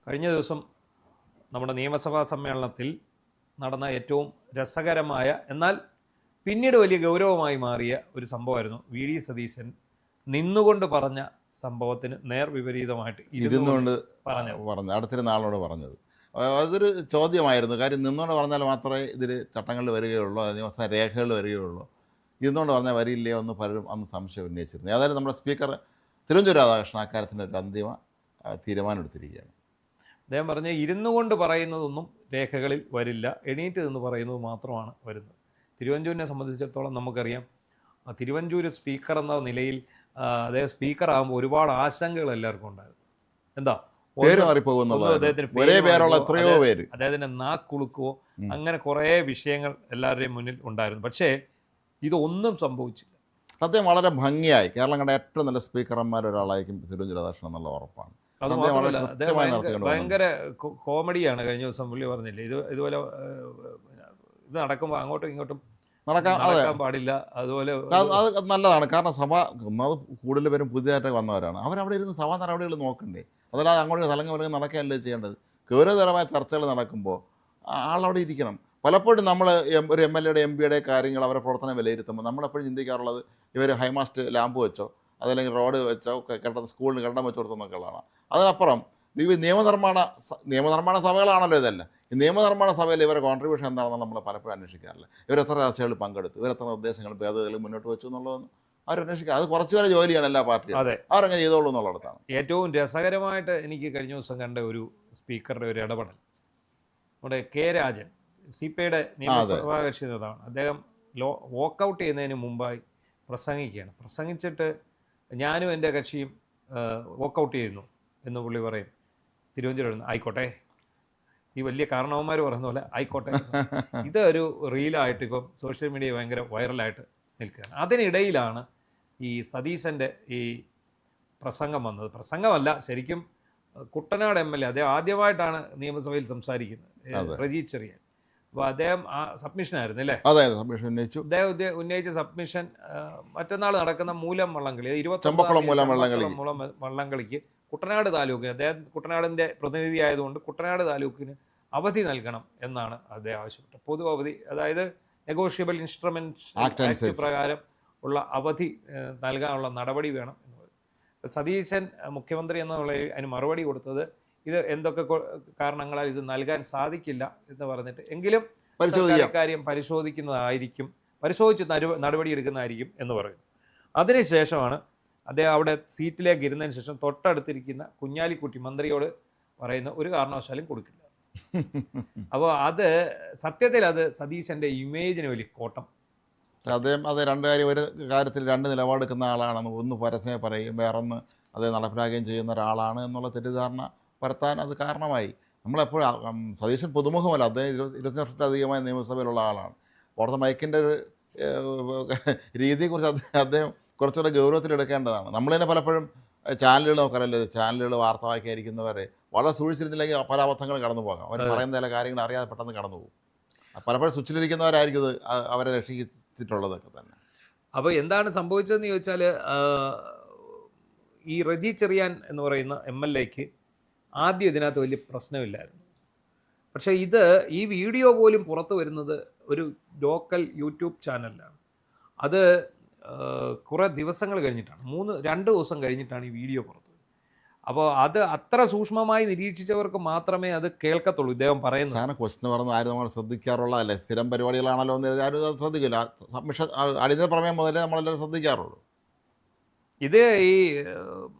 കഴിഞ്ഞ ദിവസം നമ്മുടെ നിയമസഭാ സമ്മേളനത്തിൽ നടന്ന ഏറ്റവും രസകരമായ എന്നാൽ പിന്നീട് വലിയ ഗൗരവമായി മാറിയ ഒരു സംഭവമായിരുന്നു വി ഡി സതീശൻ നിന്നുകൊണ്ട് പറഞ്ഞ സംഭവത്തിന് നേർവിപരീതമായിട്ട് ഇരുന്നുകൊണ്ട് പറഞ്ഞു അടുത്തിരി നാളോട് പറഞ്ഞത്. അതൊരു ചോദ്യമായിരുന്നു. കാര്യം നിന്നുകൊണ്ട് പറഞ്ഞാൽ മാത്രമേ ഇതിൽ ചട്ടങ്ങളിൽ വരികയുള്ളൂ, നിയമസഭാ രേഖകളിൽ വരികയുള്ളൂ. ഇരുന്നുകൊണ്ട് പറഞ്ഞാൽ വരില്ലയോ എന്ന് പലരും അന്ന് സംശയം ഉന്നയിച്ചിരുന്നു. ഏതായാലും നമ്മുടെ സ്പീക്കർ തിരുവഞ്ചൂർ രാധാകൃഷ്ണൻ അക്കാര്യത്തിന് ഒരു അന്തിമ തീരുമാനം എടുത്തിരിക്കുകയാണ്. അദ്ദേഹം പറഞ്ഞ ഇരുന്നു കൊണ്ട് പറയുന്നതൊന്നും രേഖകളിൽ വരില്ല, എണീറ്റ് നിന്ന് പറയുന്നത് മാത്രമാണ് വരുന്നത്. തിരുവഞ്ചൂരിനെ സംബന്ധിച്ചിടത്തോളം നമുക്കറിയാം, തിരുവഞ്ചൂർ സ്പീക്കർ എന്ന നിലയിൽ അദ്ദേഹം സ്പീക്കർ ആകുമ്പോൾ ഒരുപാട് ആശങ്കകൾ എല്ലാവർക്കും ഉണ്ടായിരുന്നു. എന്താ അദ്ദേഹത്തിന്റെ നാക്കുളുക്കോ അങ്ങനെ കുറേ വിഷയങ്ങൾ എല്ലാവരുടെയും മുന്നിൽ ഉണ്ടായിരുന്നു. പക്ഷേ ഇതൊന്നും സംഭവിച്ചില്ല. സത്യം വളരെ ഭംഗിയായി കേരളം കണ്ട ഏറ്റവും നല്ല സ്പീക്കർമാരൊരാളായിരിക്കും തിരുവഞ്ചൂർ രാധാകൃഷ്ണൻ എന്നുള്ള ഉറപ്പാണ്. അത് മാത്രമല്ല, അദ്ദേഹം ഭയങ്കര കോമഡിയാണ്. കഴിഞ്ഞ ദിവസം പുള്ളി പറഞ്ഞില്ലേ, ഇതുപോലെ ഇത് നടക്കുമ്പോൾ അങ്ങോട്ടും ഇങ്ങോട്ടും നടക്കാൻ പാടില്ല. അതുപോലെ അത് നല്ലതാണ്. കാരണം സഭ ഒന്നാമത് കൂടുതൽ പേരും പുതിയതായിട്ട് വന്നവരാണ്. അവരവിടെ ഇരുന്ന് സഭാ നടപടികൾ നോക്കണ്ടേ? അതല്ലാതെ അങ്ങോട്ട് തലങ്ങ് വിലങ്ങ് നടക്കുകയല്ലേ ചെയ്യേണ്ടത്. ഗൗരവതരമായ ചർച്ചകൾ നടക്കുമ്പോൾ ആളവിടെ ഇരിക്കണം. പലപ്പോഴും നമ്മൾ ഒരു എം എൽ എയുടെ എം പിയുടെ കാര്യങ്ങൾ അവരുടെ പ്രവർത്തനം വിലയിരുത്തുമ്പോൾ നമ്മളെപ്പോഴും ചിന്തിക്കാറുള്ളത് ഇവർ ഹൈമാസ്റ്റ് ലാമ്പ് വെച്ചോ അതല്ലെങ്കിൽ റോഡ് വെച്ചോ സ്കൂളിന് കെട്ടിടം വെച്ച് കൊടുത്തെന്നൊക്കെയുള്ളതാണ്. അതിനപ്പുറം നിയമനിർമ്മാണ സഭകളാണല്ലോ ഇതല്ല. ഈ നിയമനിർമ്മാണ സഭയിൽ ഇവരുടെ കോൺട്രിബ്യൂഷൻ എന്താണെന്ന് നമ്മൾ പലപ്പോഴും അന്വേഷിക്കാറില്ല. ഇവരെത്ര ചർച്ചകളിൽ പങ്കെടുത്തു, ഇവരെത്ര നിർദ്ദേശങ്ങൾ ഭേദഗതികൾ മുന്നോട്ട് വെച്ചു എന്നുള്ളതൊന്നും അവരന്വേഷിക്കുക. അത് കുറച്ച് പേരെ ജോലിയാണ് എല്ലാ പാർട്ടിയും. അവരങ്ങനെ ചെയ്തോളൂ എന്നുള്ളിടത്താണ്. ഏറ്റവും രസകരമായിട്ട് എനിക്ക് കഴിഞ്ഞ ദിവസം കണ്ട ഒരു സ്പീക്കറുടെ ഒരു ഇടപെടൽ, നമ്മുടെ കെ രാജൻ, CPIയുടെ നിയമസഭാ കക്ഷി നേതാവാണ്. അദ്ദേഹം വോക്കൗട്ട് ചെയ്യുന്നതിന് മുമ്പായി പ്രസംഗിക്കുകയാണ്. പ്രസംഗിച്ചിട്ട് ഞാനും എൻ്റെ കക്ഷിയും വോക്കൗട്ട് ചെയ്യുന്നു എന്ന് പുള്ളി പറയും. തിരുവനന്തപുരം ആയിക്കോട്ടെ, ഈ വലിയ കാരണവന്മാർ പറയുന്ന പോലെ ആയിക്കോട്ടെ. ഇത് ഒരു റീലായിട്ട് ഇപ്പം സോഷ്യൽ മീഡിയ ഭയങ്കര വൈറലായിട്ട് നിൽക്കുകയാണ്. അതിനിടയിലാണ് ഈ സതീശൻ്റെ ഈ പ്രസംഗം വന്നത്. പ്രസംഗമല്ല, ശരിക്കും കുട്ടനാട് MLA അദ്ദേഹം ആദ്യമായിട്ടാണ് നിയമസഭയിൽ സംസാരിക്കുന്നത്, റജി ചെറിയാൻ. അപ്പോൾ അദ്ദേഹം ആ സബ്മിഷനായിരുന്നു അല്ലേ? അദ്ദേഹം ഉന്നയിച്ച സബ്മിഷൻ മറ്റന്നാൾ നടക്കുന്ന മൂലം വള്ളംകളി, 21 വള്ളംകളിക്ക് കുട്ടനാട് താലൂക്കിന്, അദ്ദേഹം കുട്ടനാടിൻ്റെ പ്രതിനിധി ആയതുകൊണ്ട് കുട്ടനാട് താലൂക്കിന് അവധി നൽകണം എന്നാണ് അദ്ദേഹം ആവശ്യപ്പെട്ടത്. പൊതു അവധി, അതായത് നെഗോഷ്യബിൾ ഇൻസ്ട്രുമെന്റ് ആക്ട് പ്രകാരം ഉള്ള അവധി നൽകാനുള്ള നടപടി വേണം എന്ന് പറയും. സതീശൻ മുഖ്യമന്ത്രി എന്നുള്ള അതിന് മറുപടി കൊടുത്തത് ഇത് എന്തൊക്കെ കാരണങ്ങളാൽ ഇത് നൽകാൻ സാധിക്കില്ല എന്ന് പറഞ്ഞിട്ട്, എങ്കിലും കാര്യം പരിശോധിച്ച് നടപടി എടുക്കുന്നതായിരിക്കും എന്ന് പറയുന്നു. അതിനുശേഷമാണ് അദ്ദേഹം അവിടെ സീറ്റിലേക്ക് ഇരുന്നതിന് ശേഷം തൊട്ടടുത്തിരിക്കുന്ന കുഞ്ഞാലിക്കുട്ടി മന്ത്രിയോട് പറയുന്ന ഒരു കാരണവശാലും കൊടുക്കില്ല. അപ്പോൾ അത് സത്യത്തിൽ അത് സതീശൻ്റെ ഇമേജിന് വലിയ കോട്ടം. അദ്ദേഹം അത് ഒരു കാര്യത്തിൽ രണ്ട് നിലപാടെടുക്കുന്ന ആളാണെന്ന് ഒന്ന് പരസ്യമായി പറയും, വേറൊന്ന് അത് നടപ്പിലാക്കുകയും ചെയ്യുന്ന ഒരാളാണ് എന്നുള്ള തെറ്റിദ്ധാരണ പരത്താൻ അത് കാരണമായി. നമ്മളെപ്പോഴും സതീശൻ പുതുമുഖമല്ല, അദ്ദേഹം 20 വർഷത്തിലധികമായി നിയമസഭയിലുള്ള ആളാണ്. പുറത്തെ മൈക്കിൻ്റെ ഒരു രീതിയെക്കുറിച്ച് അദ്ദേഹം കുറച്ചുകൂടെ ഗൗരവത്തിലെടുക്കേണ്ടതാണ്. നമ്മൾ തന്നെ പലപ്പോഴും ചാനലുകൾ നോക്കാറല്ലേ, ചാനലുകൾ വാർത്ത വായിക്കാതിരിക്കുന്നവരെ വളരെ സൂക്ഷിച്ചിരുന്നില്ലെങ്കിൽ പല അബദ്ധങ്ങളും കടന്നു പോകാം. അവർ പറയുന്ന ചില കാര്യങ്ങൾ അറിയാതെ പെട്ടെന്ന് കടന്നു പോകും. പലപ്പോഴും സ്വിച്ചിലിരിക്കുന്നവരായിരിക്കും ഇത് അവരെ രക്ഷിച്ചിട്ടുള്ളതൊക്കെ തന്നെ. അപ്പോൾ എന്താണ് സംഭവിച്ചതെന്ന് ചോദിച്ചാൽ, ഈ റജി ചെറിയാൻ എന്ന് പറയുന്ന MLAക്ക് ആദ്യം ഇതിനകത്ത് വലിയ പ്രശ്നമില്ലായിരുന്നു. പക്ഷേ ഈ വീഡിയോ പോലും പുറത്തു വരുന്നത് ഒരു ലോക്കൽ യൂട്യൂബ് ചാനലിലാണ്. അത് കുറേ ദിവസങ്ങൾ കഴിഞ്ഞിട്ടാണ്, 2 ദിവസം കഴിഞ്ഞിട്ടാണ് ഈ വീഡിയോ പുറത്തു. അപ്പോൾ അത് അത്ര സൂക്ഷ്മമായി നിരീക്ഷിച്ചവർക്ക് മാത്രമേ അത് കേൾക്കത്തുള്ളൂ. ഇദ്ദേഹം പറയുന്നത് ക്വസ്റ്റ്യൻ പറഞ്ഞ് ആരും നമ്മൾ ശ്രദ്ധിക്കാറുള്ളതല്ലേ, സ്ഥിരം പരിപാടികളാണല്ലോ എന്ന് ആരും ശ്രദ്ധിക്കില്ല. സബ്മിഷൻ അടിയന്തര പ്രമേയം മുതലേ നമ്മളെല്ലാവരും ശ്രദ്ധിക്കാറുള്ളൂ. ഇത് ഈ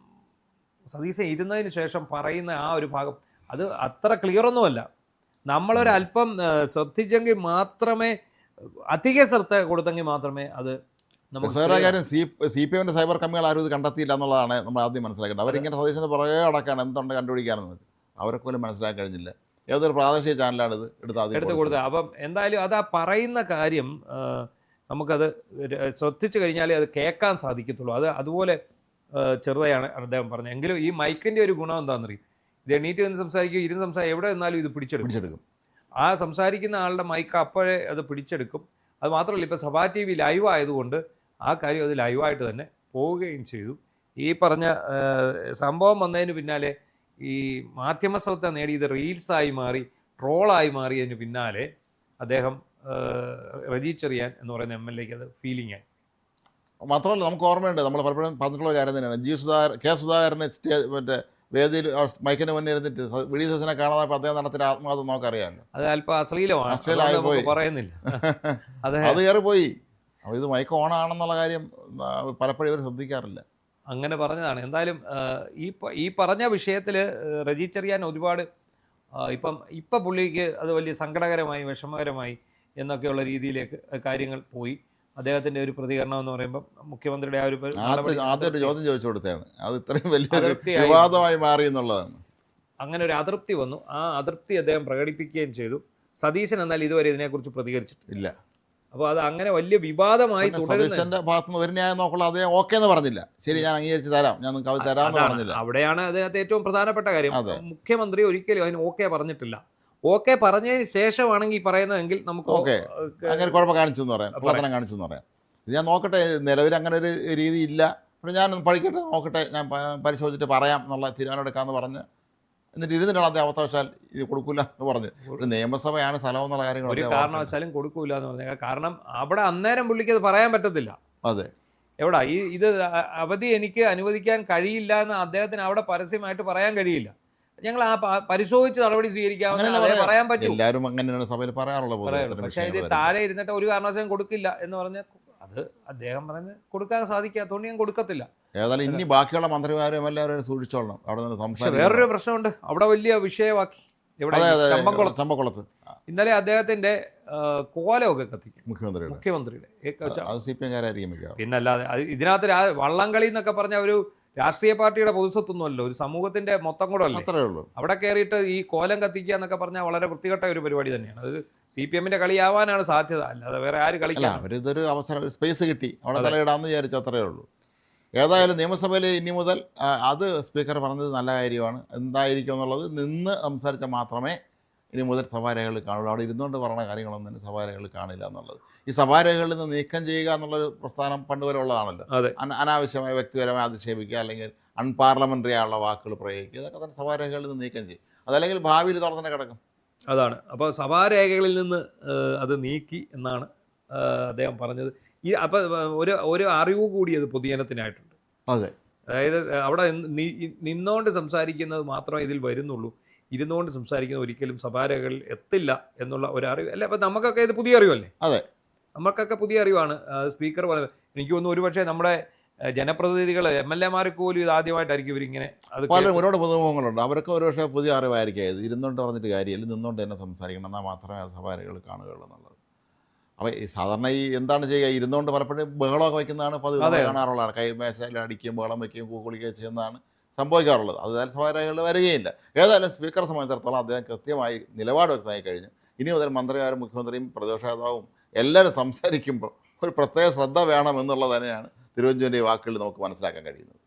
സതീശൻ ഇരുന്നതിന് ശേഷം പറയുന്ന ആ ഒരു ഭാഗം അത് അത്ര ക്ലിയറൊന്നുമല്ല. നമ്മളൊരല്പം ശ്രദ്ധിച്ചെങ്കിൽ മാത്രമേ, അധിക ശ്രദ്ധ കൊടുത്തെങ്കിൽ മാത്രമേ അത് കാര്യം. CPIന്റെ സൈബർ കമ്മികൾ ആരും ഇത് കണ്ടെത്തിയില്ല എന്നുള്ളതാണ് നമ്മൾ ആദ്യം മനസ്സിലാക്കേണ്ടത്. അവരിങ്ങനെ സതീശന് പുറകെ അടക്കാണ് എന്തുണ്ട് കണ്ടുപിടിക്കാനെന്ന് വെച്ചാൽ അവർക്ക് പോലും മനസ്സിലാക്കാൻ കഴിഞ്ഞില്ല. ഏതൊരു പ്രാദേശിക ചാനലാണ് ഇത് എടുത്ത് കൊടുത്തത്. അപ്പം എന്തായാലും അത് ആ പറയുന്ന കാര്യം നമുക്കത് ശ്രദ്ധിച്ചു കഴിഞ്ഞാലേ അത് കേൾക്കാൻ സാധിക്കത്തുള്ളൂ. അതുപോലെ ചെറുതായാണ് അദ്ദേഹം പറഞ്ഞത്. എങ്കിലും ഈ മൈക്കിൻ്റെ ഒരു ഗുണം എന്താണെന്നറിയും, ഇത് എണീറ്റ് നിന്ന് സംസാരിക്കും, ഇരുന്ന് സംസാരിക്കും, എവിടെ നിന്നാലും ഇത് പിടിച്ചെടുക്കും. ആ സംസാരിക്കുന്ന ആളുടെ മൈക്ക് അപ്പോഴേ അത് പിടിച്ചെടുക്കും. അത് മാത്രമല്ല, ഇപ്പോൾ സഭാ TV ലൈവ് ആയതുകൊണ്ട് ആ കാര്യം അത് ലൈവായിട്ട് തന്നെ പോവുകയും ചെയ്തു. ഈ പറഞ്ഞ സംഭവം വന്നതിന് പിന്നാലെ ഈ മാധ്യമ ശ്രദ്ധ നേടി ഇത് റീൽസായി മാറി, ട്രോളായി മാറിയതിന് പിന്നാലെ അദ്ദേഹം റജി ചെറിയാൻ എന്ന് പറയുന്ന MLA-ക്ക് അത് ഫീലിംഗ് ആയി. മാത്രമല്ല നമുക്ക് ഓർമ്മയുണ്ട്, നമ്മൾ പലപ്പോഴും പറഞ്ഞിട്ടുള്ള കാര്യം തന്നെയാണ്. കെ സുധാകരന് മറ്റേ വേദിയിൽ മൈക്കിന് മുന്നേ ഇരുന്നിട്ട് വി ഡി സതീശനെ കാണാതെ അദ്ദേഹം നടത്തിയ ആത്മഹത്യ നമുക്കറിയാമല്ലോ. അത് അല്പം അശ്ലീലമായി പോയി, പറയുന്നില്ല. അത് കയറിപ്പോയി. അപ്പോൾ ഇത് മൈക്ക് ഓണാണെന്നുള്ള കാര്യം പലപ്പോഴും ഇവർ ശ്രദ്ധിക്കാറില്ല. അങ്ങനെ പറഞ്ഞതാണ്. എന്തായാലും ഈ പറഞ്ഞ വിഷയത്തിൽ റജി ചെറിയാൻ ഒരുപാട് ഇപ്പം പുള്ളിക്ക് അത് വലിയ സങ്കടകരമായി, വിഷമകരമായി എന്നൊക്കെയുള്ള രീതിയിലേക്ക് കാര്യങ്ങൾ പോയി. അദ്ദേഹത്തിൻ്റെ ഒരു പ്രതികരണം എന്ന് പറയുമ്പോൾ മുഖ്യമന്ത്രിയുടെ ആ ഒരു ആദ്യം ഒരു ചോദ്യം ചോദിച്ചു കൊടുത്തതാണ്, അത് ഇത്രയും വലിയ വിവാദമായി മാറി എന്നുള്ളതാണ്. അങ്ങനെ ഒരു അതൃപ്തി വന്നു. ആ അതൃപ്തി അദ്ദേഹം പ്രകടിപ്പിക്കുകയും ചെയ്തു. സതീശൻ എന്നാൽ ഇതുവരെ ഇതിനെക്കുറിച്ച് പ്രതികരിച്ചിട്ടില്ല. അപ്പോൾ അത് അങ്ങനെ വലിയ വിവാദമായി സതീശന്റെ ഭാഗത്തുനിന്ന് ഒരു ന്യായം നോക്കുള്ള അദ്ദേഹം ഓക്കെ എന്ന് പറഞ്ഞില്ല. ശരി, ഞാൻ അംഗീകരിച്ച് തരാം, ഞാൻ നിങ്ങൾക്ക് അത് തരാമെന്ന് പറഞ്ഞില്ല. അവിടെയാണ് അതിനകത്ത് ഏറ്റവും പ്രധാനപ്പെട്ട കാര്യം. മുഖ്യമന്ത്രി ഒരിക്കലും അതിന് ഓക്കെ പറഞ്ഞിട്ടില്ല. ഓക്കെ പറഞ്ഞതിന് ശേഷമാണെങ്കിൽ പറയുന്നതെങ്കിൽ നമുക്ക് ഓക്കെ അങ്ങനെ കുഴപ്പം കാണിച്ചു എന്ന് പറയാം, പ്രവർത്തനം കാണിച്ചു എന്ന് പറയാം. ഇത് ഞാൻ നോക്കട്ടെ, നിലവിൽ അങ്ങനെ ഒരു രീതി ഇല്ല, അപ്പോൾ ഞാൻ പഠിക്കട്ടെ, നോക്കട്ടെ, ഞാൻ പരിശോധിച്ചിട്ട് പറയാം എന്നുള്ള തീരുമാനം എടുക്കാമെന്ന് പറഞ്ഞ് എന്നിട്ട് ഇരുന്നിട്ടാണ് അദ്ദേഹം അവസ്ഥവശാൽ ഇത് കൊടുക്കൂല എന്ന് പറഞ്ഞ്. ഒരു നിയമസഭയാണ് സ്ഥലം എന്നുള്ള കാര്യങ്ങൾ ഒരു കാരണവശാലും കൊടുക്കൂല എന്ന് പറഞ്ഞാൽ, കാരണം അവിടെ അന്നേരം പുള്ളിക്ക് അത് പറയാൻ പറ്റത്തില്ല. അതെ, എവിടാ ഇത് അവധി എനിക്ക് അനുവദിക്കാൻ കഴിയില്ല എന്ന് അദ്ദേഹത്തിന് അവിടെ പരസ്യമായിട്ട് പറയാൻ കഴിയില്ല. ഞങ്ങൾ ആ പരിശോധിച്ച് നടപടി സ്വീകരിക്കാമെന്ന് പറയാൻ പറ്റും. എല്ലാവരും അങ്ങനെയാണ് സഭയിൽ പറയാറുള്ളത്. പക്ഷേ ഇത് താഴെ ഇരുന്നിട്ട് ഒരു കാരണവശാലും കൊടുക്കില്ല എന്ന് പറഞ്ഞ് അത് അദ്ദേഹം പറഞ്ഞ് കൊടുക്കാൻ സാധിക്കാത്തതുകൊണ്ട് ഞാൻ കൊടുക്കത്തില്ല. ഏതായാലും ഇനി ബാക്കിയുള്ള മന്ത്രിമാരും എല്ലാവരും സൂക്ഷിച്ചോളണം. അവിടെ നിന്ന് സംസാരിക്കും. വേറൊരു പ്രശ്നമുണ്ട്, അവിടെ വലിയ വിഷയമാക്കി. ചമ്പക്കുളത്ത് ഇന്നലെ അദ്ദേഹത്തിന്റെ കോലമൊക്കെ കത്തിക്കും മുഖ്യമന്ത്രിയുടെ. പിന്നല്ലാതെ ഇതിനകത്ത് വള്ളംകളി എന്നൊക്കെ പറഞ്ഞ ഒരു രാഷ്ട്രീയ പാർട്ടിയുടെ പൊതുസ്വത്തൊന്നുമല്ലോ, ഒരു സമൂഹത്തിന്റെ മൊത്തം കൂടെ അല്ലേ. അവിടെ കയറിയിട്ട് ഈ കോലം കത്തിക്കുക എന്നൊക്കെ പറഞ്ഞാൽ വളരെ വൃത്തികെട്ട ഒരു പരിപാടി തന്നെയാണ്. അത് CPM-ന്റെ കളിയാവാനാണ് സാധ്യത, അല്ലാതെ വേറെ ആര് കളിക്കാം. അവരിതൊരു അവസരം, ഒരു സ്പേസ് കിട്ടി, അവിടെ തലയിടാമെന്ന് വിചാരിച്ചു, അത്രയേ ഉള്ളൂ. ഏതായാലും നിയമസഭയിൽ ഇനി മുതൽ അത് സ്പീക്കർ പറഞ്ഞത് നല്ല കാര്യമാണ്. എന്തായിരിക്കും എന്നുള്ളത് നിന്ന് സംസാരിച്ചാൽ മാത്രമേ ഇനി മുതൽ സഭാരേഖകളിൽ കാണുള്ളൂ. അവിടെ ഇരുന്നുകൊണ്ട് പറയുന്ന കാര്യങ്ങളൊന്നും തന്നെ സഭാരേഖകളിൽ കാണില്ല എന്നുള്ളത്. ഈ സഭാരേഖകളിൽ നിന്ന് നീക്കം ചെയ്യുക എന്നുള്ളൊരു പ്രസ്ഥാനം പണ്ടുവരെ ഉള്ളതാണല്ലോ. അനാവശ്യമായ വ്യക്തിപരമായി അധിക്ഷേപിക്കുക, അല്ലെങ്കിൽ അൺപാർലമെൻ്ററി ആയുള്ള വാക്കുകൾ പ്രയോഗിക്കുക, ഇതൊക്കെ തന്നെ സഭാരേഖകളിൽ നിന്ന് നീക്കം ചെയ്യും. അതല്ലെങ്കിൽ ഭാവിയിൽ തുറന്നു തന്നെ കിടക്കും. അതാണ്. അപ്പോൾ സഭാരേഖകളിൽ നിന്ന് അത് നീക്കി എന്നാണ് അദ്ദേഹം പറഞ്ഞത്. അപ്പോൾ ഒരു അറിവ് കൂടി അത് പൊതുജനത്തിനായിട്ടുണ്ട്. അതെ, അതായത് അവിടെ നിന്നുകൊണ്ട് സംസാരിക്കുന്നത് മാത്രമേ ഇതിൽ വരുന്നുള്ളൂ, ഇരുന്നുകൊണ്ട് സംസാരിക്കുന്നത് ഒരിക്കലും സഭാരേഖകളിൽ എത്തില്ല എന്നുള്ള ഒരു അറിവ് അല്ല. അപ്പം നമുക്കൊക്കെ ഇത് പുതിയ അറിവല്ലേ? അതെ, നമുക്കൊക്കെ പുതിയ അറിവാണ്. സ്പീക്കർ പറയുന്നത് എനിക്ക് തോന്നുന്നു ഒരുപക്ഷെ നമ്മുടെ ജനപ്രതിനിധികൾ MLA-മാർക്ക് പോലും ഇത് ആദ്യമായിട്ടായിരിക്കും ഇവരിങ്ങനെ. അത് പലരും ഒരുപാട് പുതുമുഖങ്ങളുണ്ട്, അവർക്ക് ഒരുപക്ഷെ പുതിയ അറിവായിരിക്കും. ഇത് ഇരുന്നുകൊണ്ട് പറഞ്ഞിട്ട് കാര്യമില്ല, നിന്നുകൊണ്ട് തന്നെ സംസാരിക്കണം, എന്നാൽ മാത്രമേ അത് സഭാരേഖകൾ കാണുകയുള്ളൂ എന്നുള്ളത്. അപ്പോൾ ഈ സാധാരണ ഈ എന്താണ് ചെയ്യുക, ഇരുന്നുകൊണ്ട് പലപ്പോഴും ബഹളമൊക്കെ വയ്ക്കുന്നതാണ് പതിവ് കാണാറുള്ളതാണ്. കൈമേശയിൽ അടിക്കുകയും ബഹളം വയ്ക്കുകയും കൂക്കുളിക്കുകയും ചെയ്യുന്നതാണ് സംഭവിക്കാറുള്ളത്. അത് സഭാരേഖകളിൽ വരികയില്ല. ഏതായാലും സ്പീക്കറെ സംബന്ധിച്ചിടത്തോളം അദ്ദേഹം കൃത്യമായി നിലപാട് വ്യക്തമായി കഴിഞ്ഞു. ഇനി മുതൽ മന്ത്രിമാരും മുഖ്യമന്ത്രിയും പ്രതിപക്ഷ നേതാവും എല്ലാവരും സംസാരിക്കുമ്പോൾ ഒരു പ്രത്യേക ശ്രദ്ധ വേണം എന്നുള്ളത് തന്നെയാണ് തിരുവഞ്ചൂരിൻ്റെ വാക്കുകളിൽ നമുക്ക് മനസ്സിലാക്കാൻ കഴിയുന്നത്.